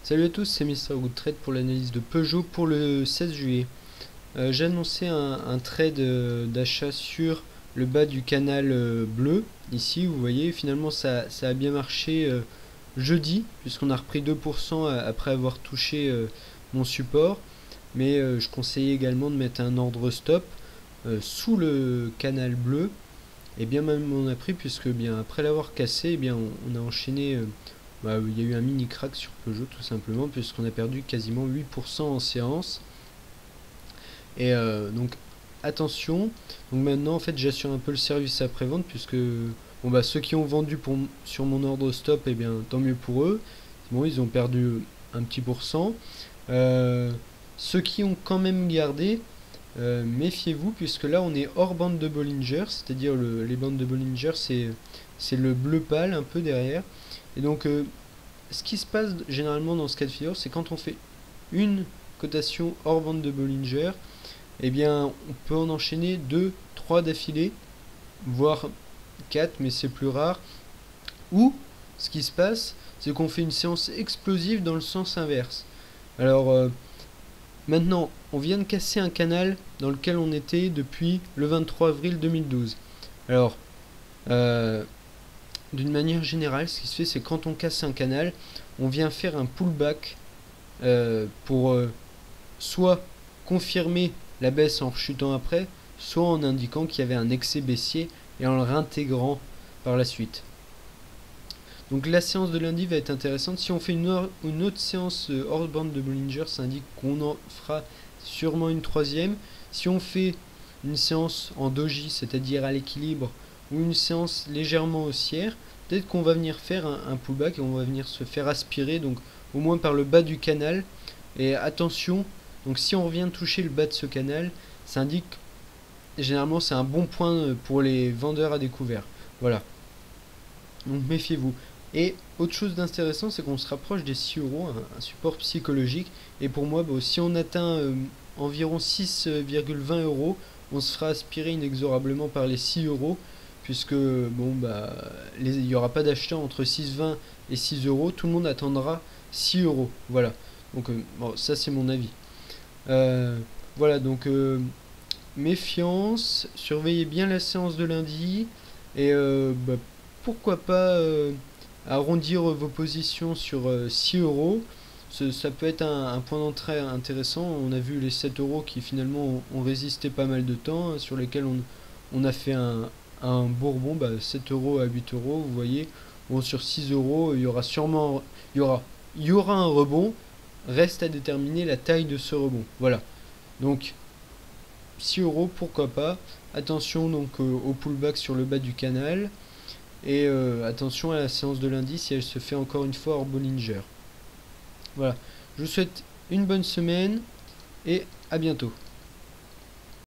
Salut à tous, c'est Mr. Good Trade pour l'analyse de Peugeot pour le 16 juillet. J'ai annoncé un trade d'achat sur le bas du canal bleu. Ici, vous voyez, finalement ça a bien marché jeudi, puisqu'on a repris 2% après avoir touché mon support. Mais je conseillais également de mettre un ordre stop sous le canal bleu. Et bien même on a pris, puisque bien après l'avoir cassé, bien on a enchaîné. Il y a eu un mini crack sur Peugeot tout simplement, puisqu'on a perdu quasiment 8% en séance. Et donc attention. Donc maintenant en fait j'assure un peu le service après-vente, puisque ceux qui ont vendu sur mon ordre stop, et bien tant mieux pour eux. Bon, ils ont perdu un petit pourcent. Ceux qui ont quand même gardé, méfiez-vous, puisque là on est hors bande de Bollinger, c'est-à-dire les bandes de Bollinger, c'est le bleu pâle un peu derrière. Et donc ce qui se passe généralement dans ce cas de figure, c'est quand on fait une cotation hors bande de Bollinger, eh bien on peut en enchaîner 2, 3 d'affilée, voire 4, mais c'est plus rare. Ou ce qui se passe, c'est qu'on fait une séance explosive dans le sens inverse. Alors maintenant, on vient de casser un canal dans lequel on était depuis le 23 avril 2012. Alors, d'une manière générale, ce qui se fait, c'est quand on casse un canal, on vient faire un pullback pour soit confirmer la baisse en rechutant après, soit en indiquant qu'il y avait un excès baissier et en le réintégrant par la suite. Donc la séance de lundi va être intéressante. Si on fait une autre séance hors bande de Bollinger, ça indique qu'on en fera sûrement une troisième. Si on fait une séance en doji, c'est-à-dire à l'équilibre, ou une séance légèrement haussière, peut-être qu'on va venir faire un pullback et on va venir se faire aspirer, donc au moins par le bas du canal. Et attention, donc si on revient toucher le bas de ce canal, ça indique généralement c'est un bon point pour les vendeurs à découvert. Voilà. Donc méfiez-vous. Et autre chose d'intéressant, c'est qu'on se rapproche des 6 euros, un support psychologique. Et pour moi, si on atteint environ 6,20 euros, on se fera aspirer inexorablement par les 6 euros, puisque il n'y aura pas d'acheteurs entre 6,20 et 6 euros. Tout le monde attendra 6 euros. Voilà. Donc ça c'est mon avis. Voilà, donc méfiance, surveillez bien la séance de lundi. Et pourquoi pas arrondir vos positions sur 6 euros. Ça peut être un point d'entrée intéressant. On a vu les 7 euros qui finalement ont résisté pas mal de temps, sur lesquels on a fait un bourbon, 7 euros à 8 euros, vous voyez. Bon, sur 6 euros, il y aura sûrement il y aura un rebond. Reste à déterminer la taille de ce rebond. Voilà. Donc 6 euros, pourquoi pas. Attention donc au pullback sur le bas du canal. Et attention à la séance de lundi si elle se fait encore une fois hors Bollinger. Voilà, je vous souhaite une bonne semaine et à bientôt.